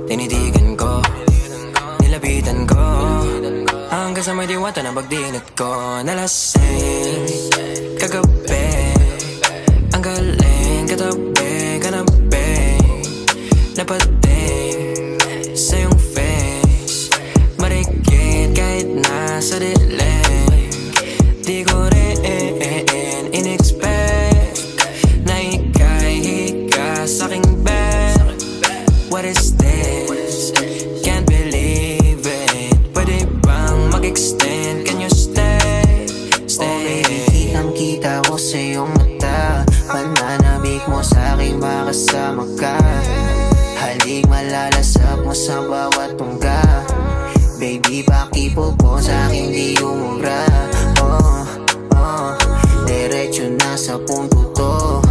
tinitigan ko, nilapitan ko, hanggang sa may diwata na pagdinit ko. Nalasing kagabi, ang galing katabi, kanabi, napating sa iyong face, marikit kahit nasa dilim. Di ko rin in-expect na ika'y higa sa'king bed. What is this? Can't believe it. Pwede bang mag-extend? Can you stay? Stay. Oh baby, kitang-kita ko sa iyong mata, pananabik mo sa'king makasama ka. Halik malalasap mo sa bawat tungga. Baby, pakipo po sa'king di umubra. Diretso na sa punto to.